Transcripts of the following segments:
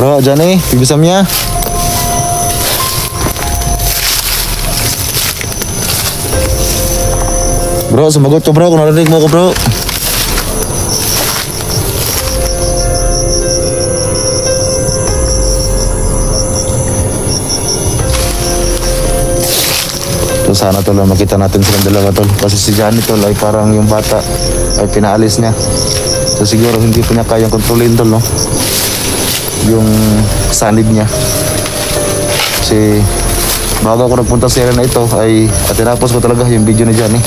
Bro, Johnny, bibisamnya. Bro, sumagot ko bro kung narinig mo ko bro. So sana tol makita natin silang dalawa tol. Kasi si Johnny tol ay parang yung bata ay pinaalis niya. So siguro hindi pa niya kayang kontrolin tol no. Yung sanib niya. Kasi bago ako nagpunta sa area na ito ay tinapos ko talaga yung video ni Johnny.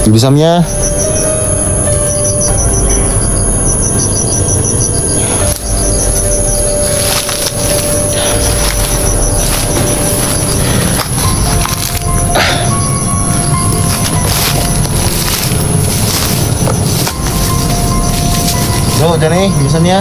Bibisamnya. Bro, Johnny, bibisamnya.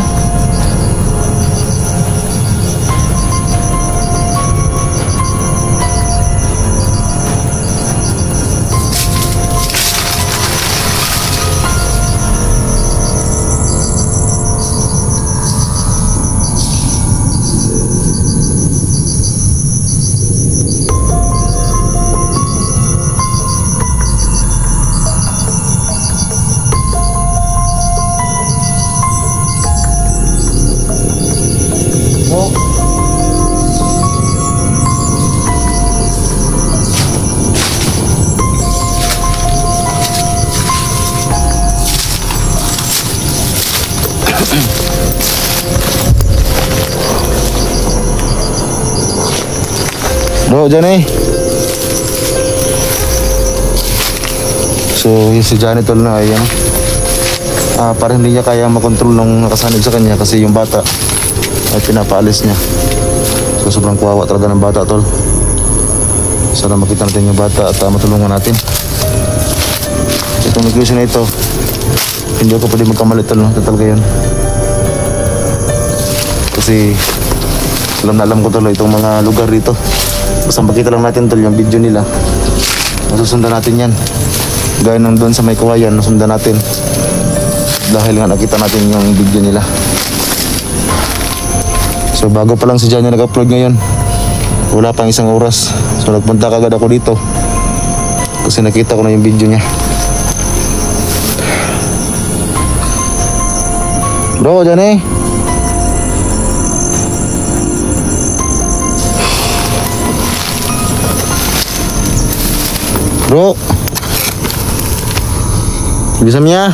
Bro, Johnny. So, yung si Johnny tol na ay parang hindi niya kaya makontrol ng nakasanib sa kanya kasi yung bata ay pinapaalis niya. So, sobrang kawawa talaga ng bata tol. Sana makita natin yung bata at matulungan natin. Itong negosyo na ito, hindi ako pwede magkamali tol no? Talaga yun. Kasi alam na alam ko tol itong mga lugar dito. Basta makita lang natin tol yung video nila, masusundan natin yan. Gaya nung doon sa may kawayan, nasundan natin dahil nga nakita natin yung video nila. So bago pa lang si Johnny nag-upload ngayon, wala pang isang oras. So nagpunta kagad ako dito kasi nakita ko na yung video niya. Bro, Johnny. Bro, bisamnya.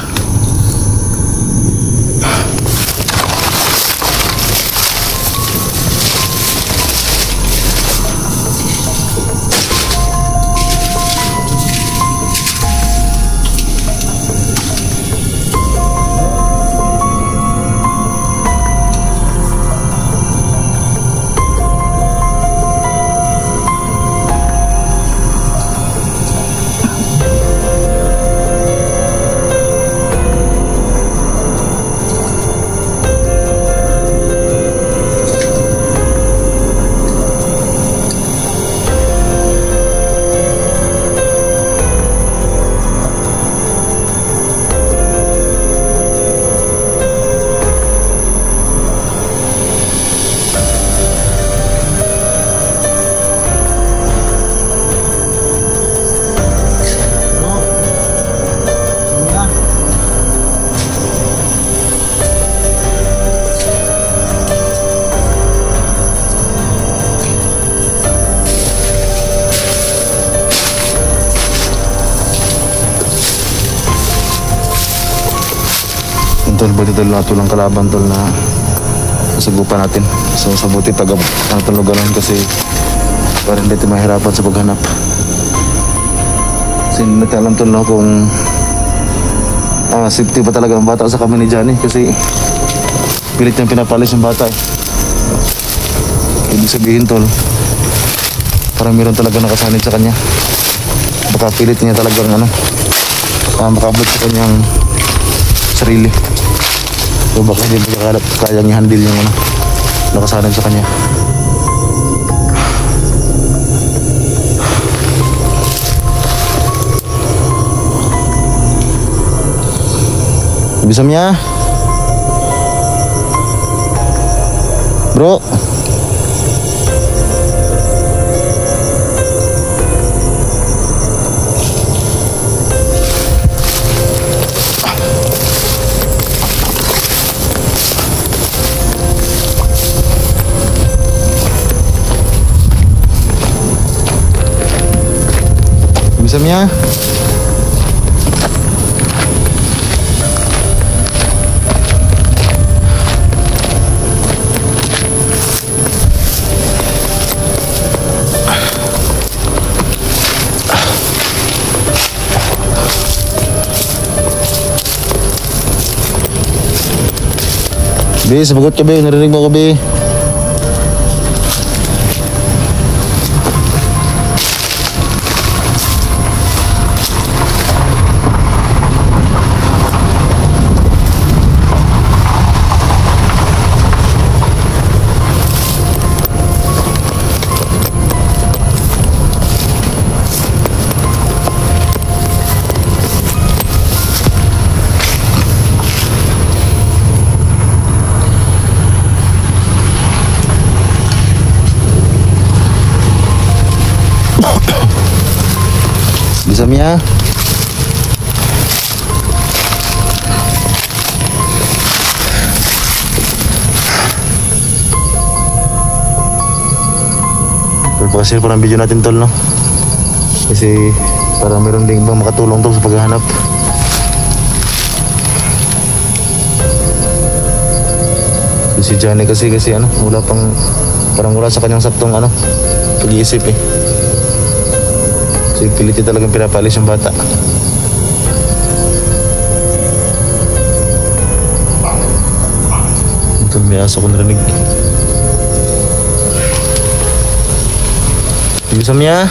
Tol, buti tol na tulang kalaban tol na nasagupan natin. So sa buti taga ang tuluganan kasi para hindi tayo mahirapan sa paghanap. Kasi hindi natin alam tol na kung safety pa talaga ang bata sa kami ni Johnny kasi pilit niyang pinapalis yung bata. Ibig sabihin tol, parang meron talaga nakasanib sa kanya. Baka pilit niya talagang makabot sa kanyang sarili. So baka hindi kayang i-handle yung nakasanib sa kanya. Bisa niya. Bro. Bisa niya. Bi, sumagot ka, Bi. Narinig mo ko, Bi. Bisa niya. Pagpakasil po ng video natin tol, no? Kasi parang meron ding ibang makatulong tol sa paghahanap. Si Johnny kasi ano, wala pang, parang wala sa kanyang saktong ano, pag-iisip eh. Kasi piliti talagang pinapalis yung bata. Ito may aso ko narinig. Bisa niya.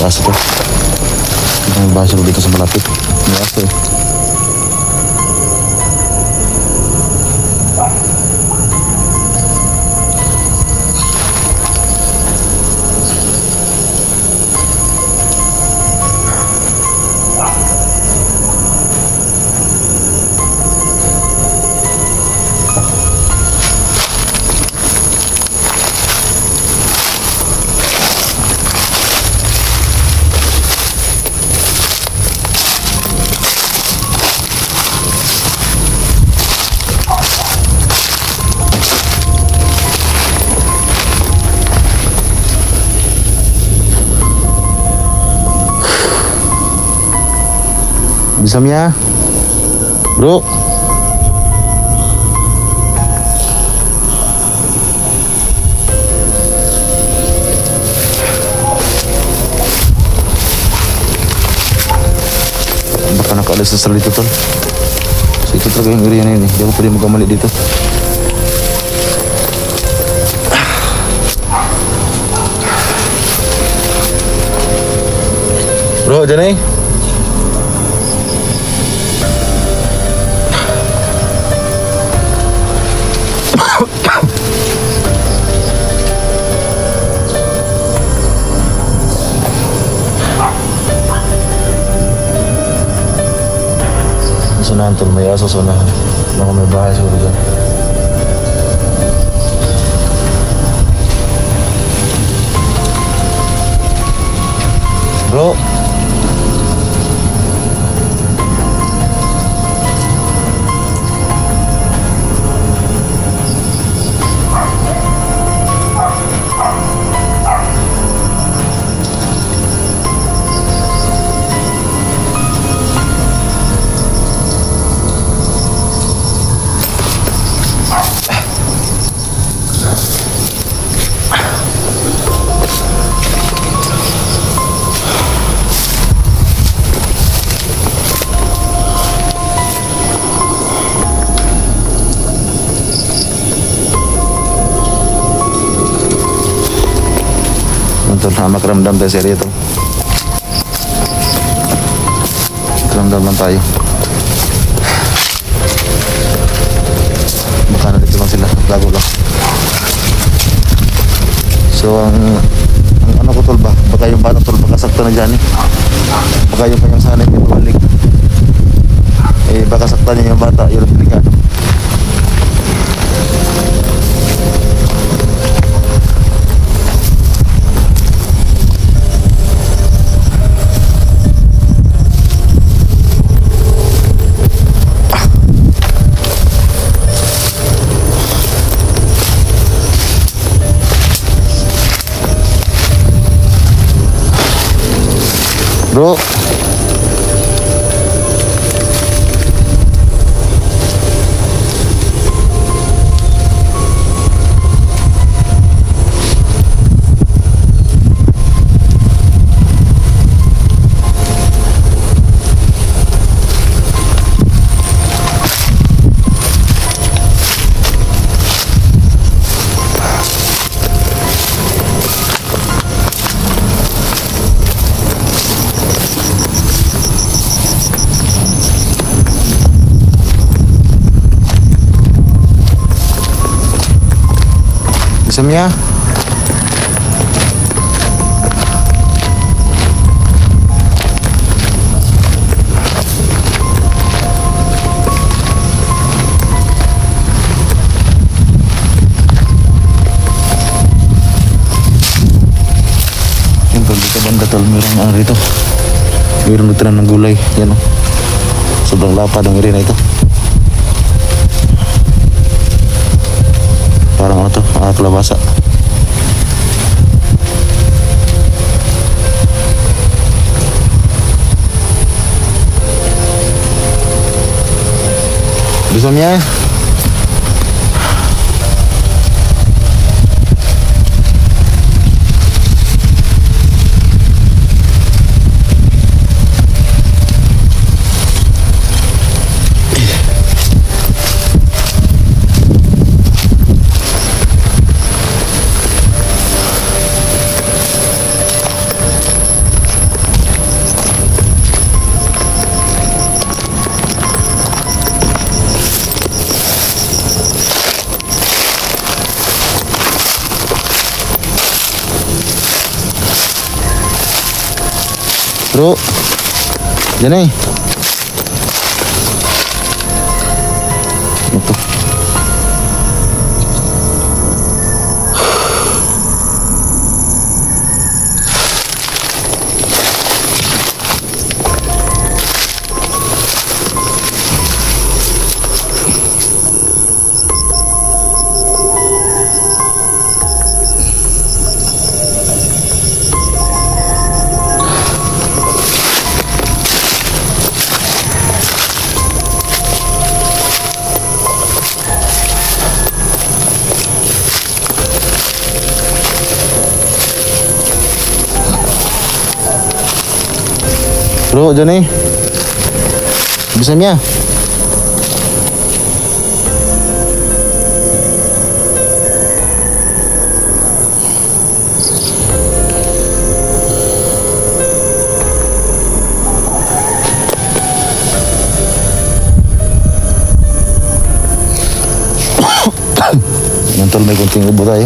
May aso to. May baso dito sa malapit. May aso eh. Bisa niya. Bro. Baka nakaalis sa dito tol. So ito talaga yung area na yun eh. Hindi ako pwede magkamali dito. Bro, dyan eh. Sunahan tol, may aso sunahan. Baka may bahay siguro dyan. Bro. Tol, makaramdam tayo sa area to. Andar lang tayo. Baka nandito lang sila. Lago lang. So ang ano ko tol ba? Baka yung bata tol baka sakta na dyan eh. Baka yung kanyang sanay niya mabalik. Eh baka sakta niya yung bata. Yun ang delikado. Bro, bisa niya. Yung tol, dito banda tol, mayroong ano rito. Mayroong nagtanim ng gulay. Yan o. Sobrang lapad ang area na ito. Parang ano to, kalabasa. Bisa niya. Bro, yan eh. Ito. Bro, dyan eh. Bisa niya. Yan tol, may kunting ubo tayo.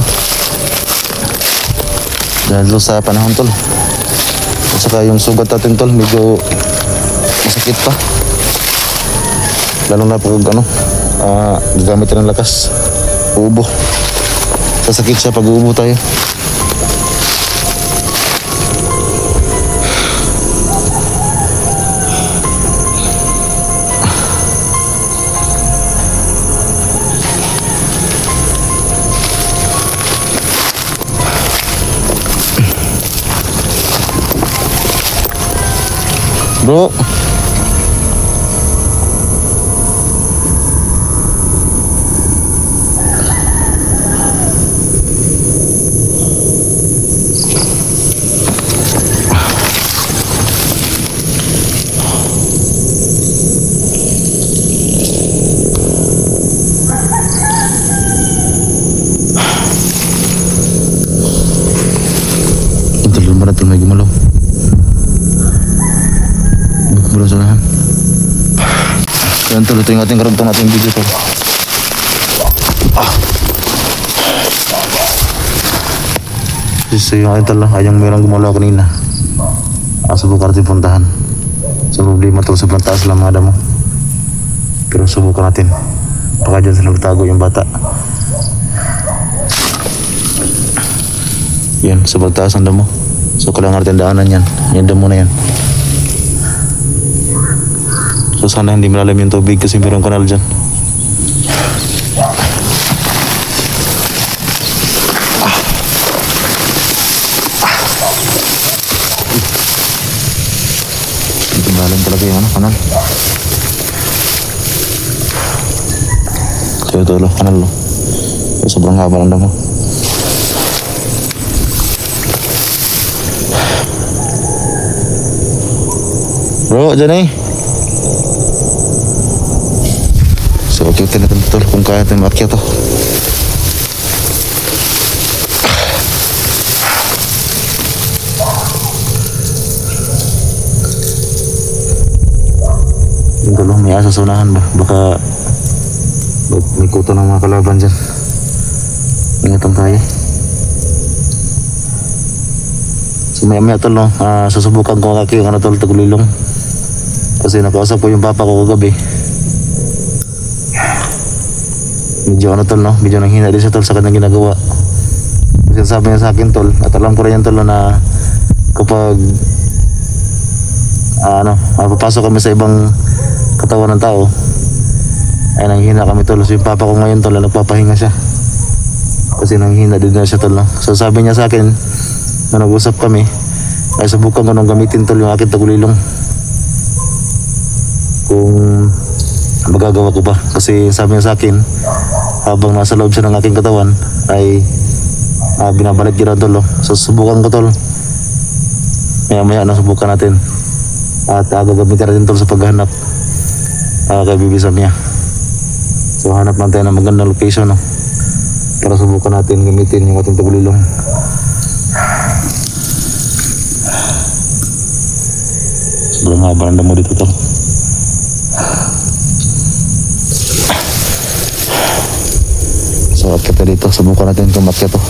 Dahil sa panahon tol. At saka yung sugat natin tol, medyo masakit pa. Lalo na pag gagamit ng lakas. Uubo. Sasakit siya pag uubo tayo. Bro, ito lumbar natin may gumalaw. Belum sana. Yan tol, ito yung ating karugtong nating video tol. So yung ating tol, ayang mayroong gumalaw kanina. Subukan natin puntahan. So problema tol, sobrang taas lang mga damo. Pero subukan natin. Baka dyan sila magtago yung bata. Yan, sobrang taas ang damo. So kailangan natin daanan yan. Yung damo na yan. So sana hindi malalim yung tubig kasi mayroong kanal dyan. Hindi malalim talaga yung kanal. So ito lo, kanal lo. So, sobrang haba ng damo. Bro, dyan eh. So, kita natin tol kung kaya natin maakyat to. Yung tol, may asa sa unahan ba? Baka may kuto ng mga kalaban dyan. Ingatan tayo. So, maya tol, no? Susubukan ko ang aking tol, tagulilong. Kasi nakausap ko yung papa ko kagabi. Medyo tol, no? Medyo nanghina din siya tol sa kanyang ginagawa. Kasi sabi niya sa akin tol, at alam ko rin yan tol na kapag mapapasok kami sa ibang katawan ng tao ay nanghina kami tol. So yung papa ko ngayon tol, nagpapahinga siya kasi nanghina din na siya tol, no? So sabi niya sa akin na nag-usap kami ay subukan ko nung gamitin tol yung aking tagulilong kung magagawa ko ba. Kasi sabi niya sa akin habang nasa loob siya ng aking katawan ay binabalik yun tol, no? So subukan ko tol, maya na subukan natin at gagamitin natin tol sa paghahanap kay Bibi Samia. So hanap lang tayo ng magandang location, no? Para subukan natin gamitin yung ating tagulilong. Sobrang haba ng damo dito tol. So akyat na dito, subukan natin kung makyat to.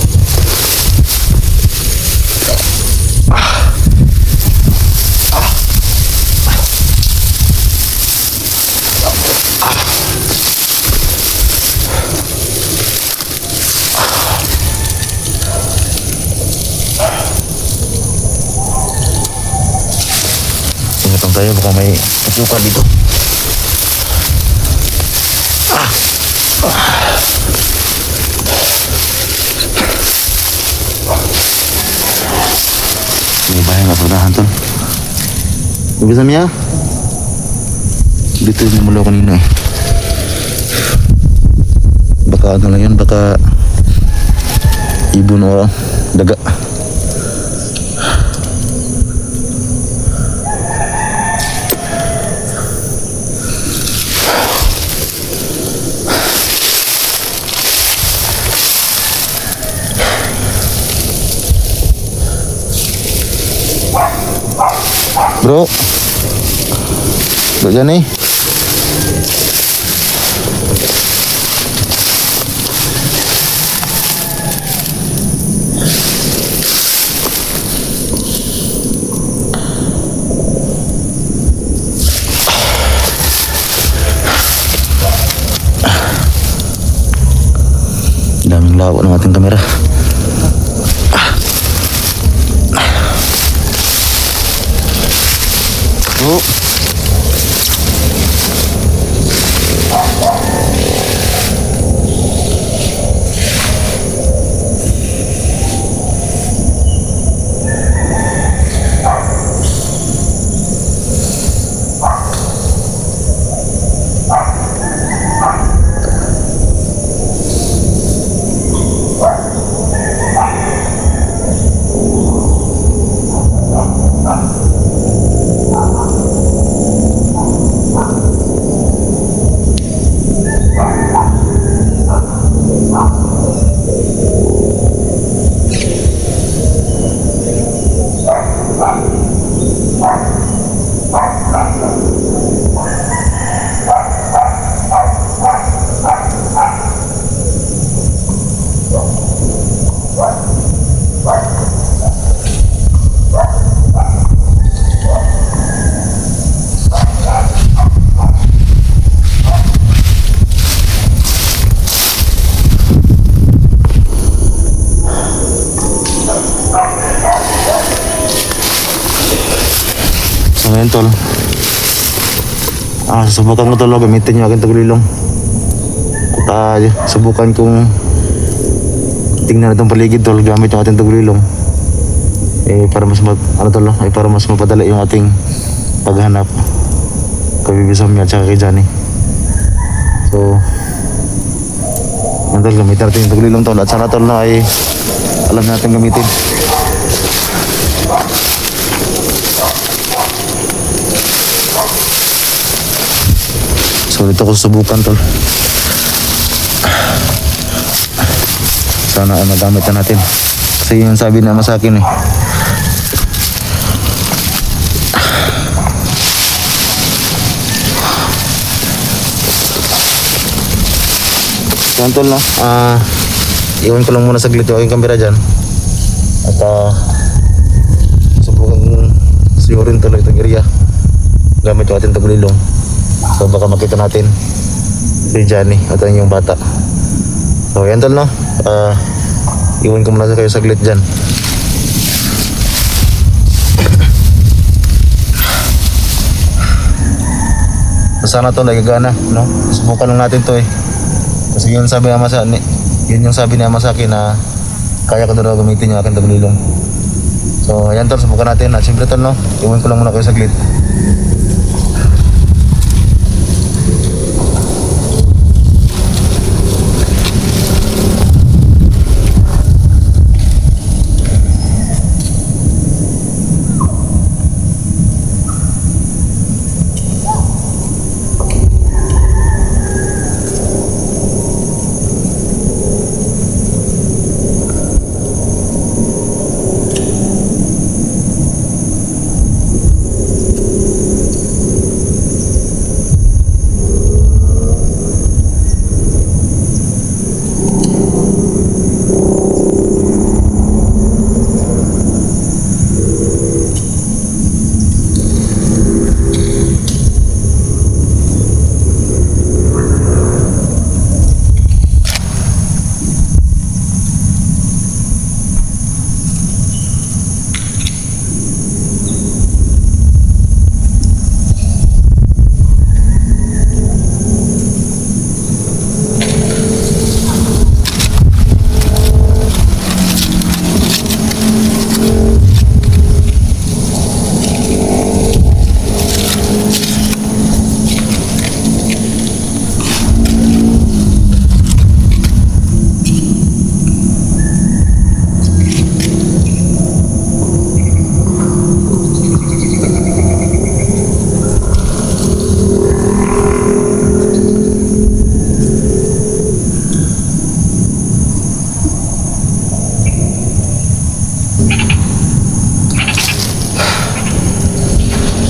Ingatan tayo, baka may kasukan dito. May bahay nga pagdahan tol. Bibi Samia, dito yung mula kanina eh. Baka lang yun, baka ibon o daga. Bro, dyan eh. Daming lawak ng ating kamera. Oh. So ngayon tol, susubukan ko tol, gamitin yung aking tagulilong. Subukan kong tingnan itong paligid tol gamit yung ating tagulilong. Para mas para mas mapadali yung ating paghanap kay Bibi Somia at saka kay Johnny. So tol, gamitin natin yung tagulilong tol, at sana tol na ay alam natin gamitin. So dito ko susubukan tol. Sana ay magamit na natin. Kasi yung sabi naman sa akin yan tol no. Iwan ko lang muna saglit yung aking kamera dyan. At subukan sigurin tuloy itong area gamit yung ating tagulilong. So baka makita natin si Johnny at yung bata. So yan tol no. Iwan ko muna kayo saglit dyan. Sana to nagagana no. Subukan lang natin to kasi yun sabi naman yun yung sabi naman sa akin na kaya ko daw gamitin yung aking tagulilong. So ayan tol, subukan natin. At siyempre tol no, iwan ko lang muna kayo saglit.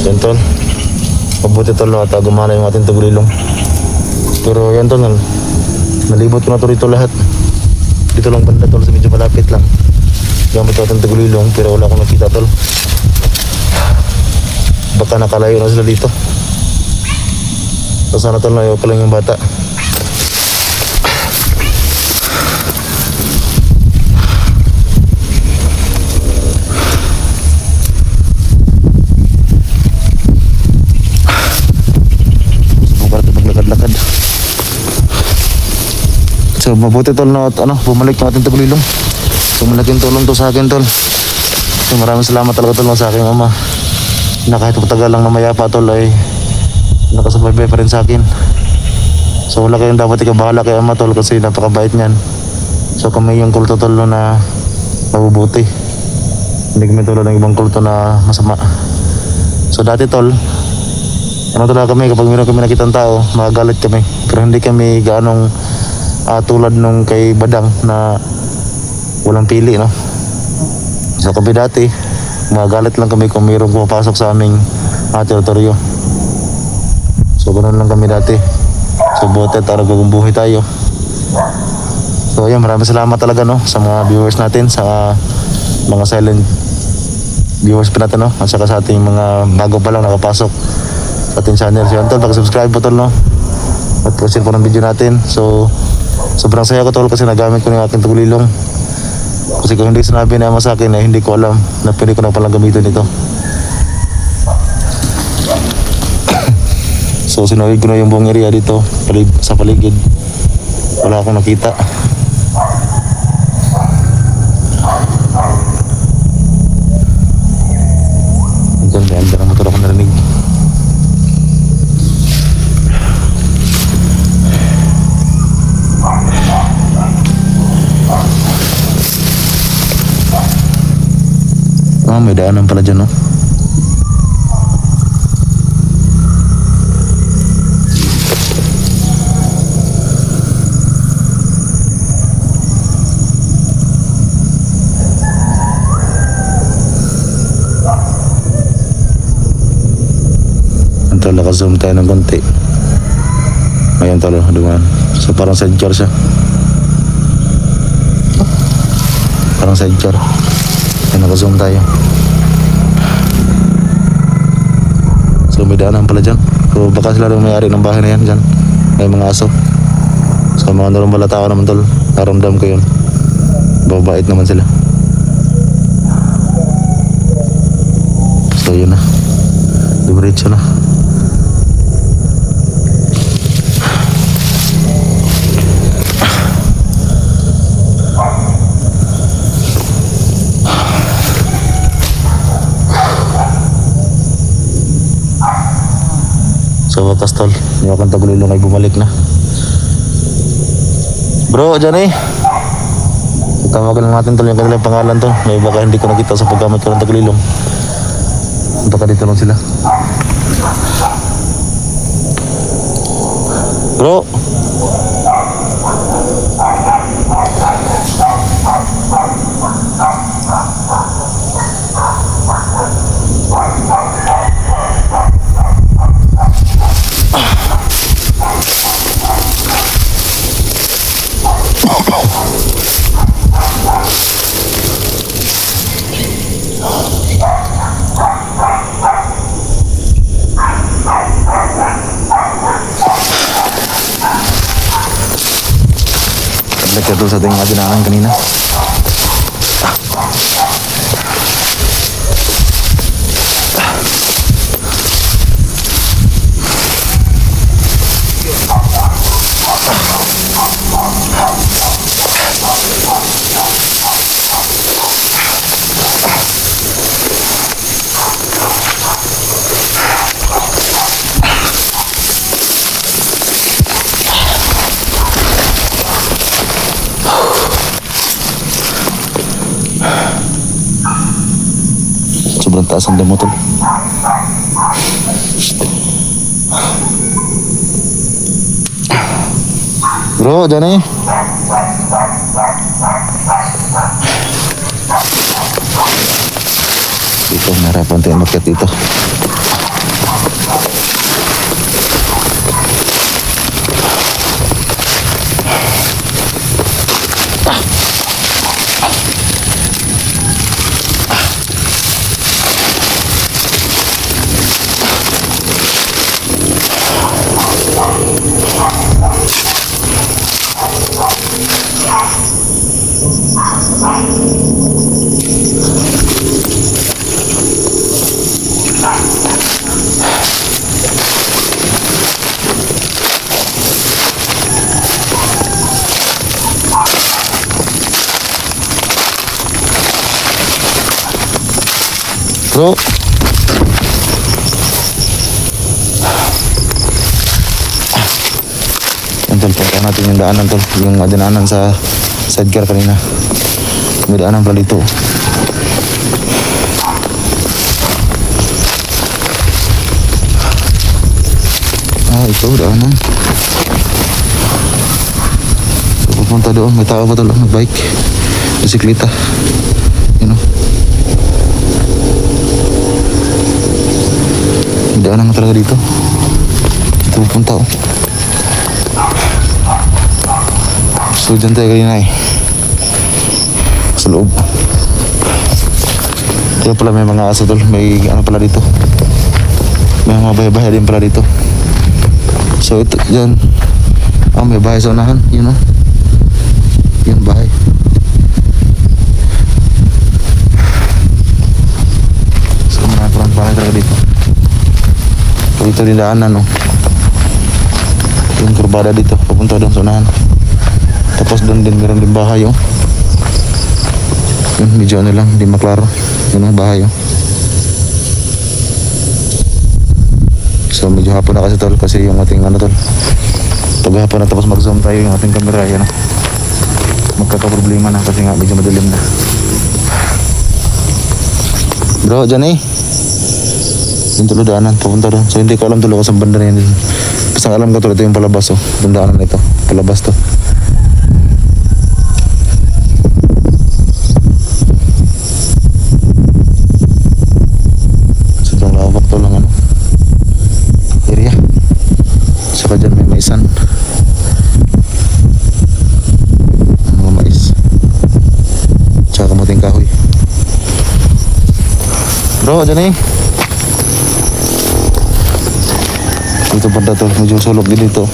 Yan tol, mabuti tol no, at gumana yung ating tagulilong. Pero yan tol, nalibot ko na to rito lahat. Dito lang banda tol, sa medyo malapit lang gamit ating tagulilong, pero wala akong nakita tol. Baka nakalayo na sila dito. So sana tol, layo pa lang yung bata. So mabuti tol na bumalik yung ating tagulilong. So malaking tulong to sa akin tol. So maraming salamat talaga tol sa aking ama na kahit matagal lang na mayapa tol ay nakasubaybay pa rin sa akin. So wala kayong dapat ikabahala kay ama tol kasi napakabait niyan. So kami yung kulto tol na mabubuti. Hindi kami tulad ng ibang kulto na masama. So dati tol, talaga kami kapag meron kami nakitang tao, magagalit kami. Pero hindi kami gaanong tulad nung kay Badang na walang pili no. So kami dati magagalit lang kami kung mayroong pumapasok sa aming teritoryo. So ganoon lang kami dati. So buti tara gagumbuhay tayo. So ayan, maraming salamat talaga no sa mga viewers natin, sa mga silent viewers pa natin no, at saka sa ating mga bago pa lang nakapasok sa ating channel. So yan tol, pag-subscribe po tol no, at kasi po ng video natin. So sobrang saya ko tol kasi nagamit ko yung aking tagulilong. Kasi kung hindi sinabi na sa akin, hindi ko alam na pwede ko na palang gamitin ito. So sinawid ko na yung buong area dito sa paligid. Wala akong nakita. Diyan, may andar ang motor ako narinig. May daanan pala dyan, no? Ito, naka-zoom tayo ng konti. Ayan talo, dumaan. So parang sidecar siya. Parang sidecar. Ayan, naka-zoom tayo. So may daanan pala dyan. So baka sila yung may-ari ng bahay na yan dyan. May mga aso. So mga normal na tao naman tol. Naramdam ko yun. Babait naman sila. So yun na. Dumiretso na. So wakas tol, yung akong Tagulilong ay bumalik na. Bro, dyan eh. Tawagan lang natin tol yung kanilang pangalan tol. May baka hindi ko nakita sa paggamit ko ng Tagulilong. Baka dito lang sila. Bro. Ito sa ating adinangan kanina. Sobrang taas ang damo tol. Bro, dyan eh. Dito, nahirapan tayo makyat dito. Bro. Tol, punta natin yung daanan tol. Yung dinaanan sa sidecar kanina. May daanan pala dito. Ito daanan. So, pupunta doon. May tao pa tol. Nag-bike. Bisikleta. You know. Daanan nga talaga dito. Ito pupunta oh. So dyan tayo kanina eh. Sa loob. Kaya pala may mga aso tol. May ano pala dito. May mga bahay-bahay din pala dito. So ito dyan. May bahay sa unahan. Yun oh. Yun bahay. So mga parang bahay talaga dito. Ito din daanan oh. yung kurbada dito papunta doon sa unahan. Tapos doon din meron din bahay, oh. Yun, medyo ano lang, hindi maklaro. Yun ang bahay, oh. So medyo hapon na kasi tol, kasi yung ating ano tol, pag hapon na tapos mag zoom tayo yung ating camera, yan, oh. Magkakaproblema na kasi nga medyo madilim na. Bro, dyan eh. Yung tulo daanan, papunta doon. So hindi ko alam tulo ko sa banda na yun. Basta alam ko tulo ito yung palabas, oh. Daanan ito, palabas to. So itong lawak to lang ano area. Saka dyan may maisan, mga mais, tsaka kamuting kahoy. Bro, dyan eh. Dito banda to, medyo sulok din dito.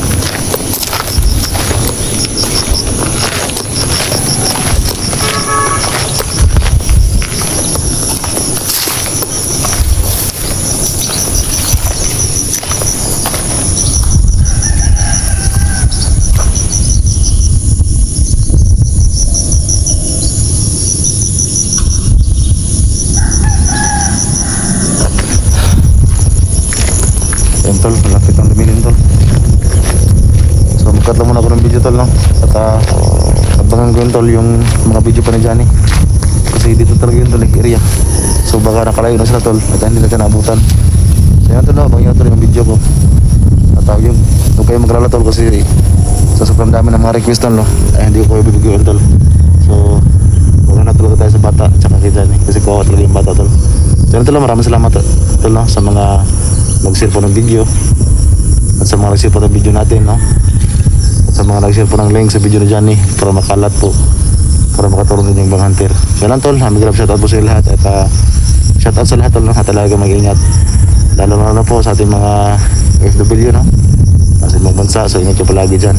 Tol, malapit ang lumilin tol. So magkat lang muna ako ng video tol, no? At abangan ko yun tol yung mga video pa ni Johnny, kasi dito talaga yun tol, area. So baka nakalayo na sila tol at hindi natin naabutan. So yan tol, no? Abangan tol yung video ko. At yun, huwag kayo maglala tol, kasi sa sobrang dami ng mga request tol, no? Ay hindi ko kayo bibigyan tol. So huwag na talaga tayo sa bata tsaka kay Johnny, kasi kawawa talaga yung bata tol. So yan tol, maraming salamat tol, no? Sa mga nag-share po ng video at sa mga nag-share po ng video natin, no? At sa mga nag-share po ng link sa video ni Johnny para makalat po, para makatulong din yung mga hunter. So yan tol, big shoutout po sa lahat at shoutout sa lahat tol, no? At talaga mag-ingat, lalo na po sa ating mga FW, no? Sa ibang bansa. So ingat nyo palagi dyan.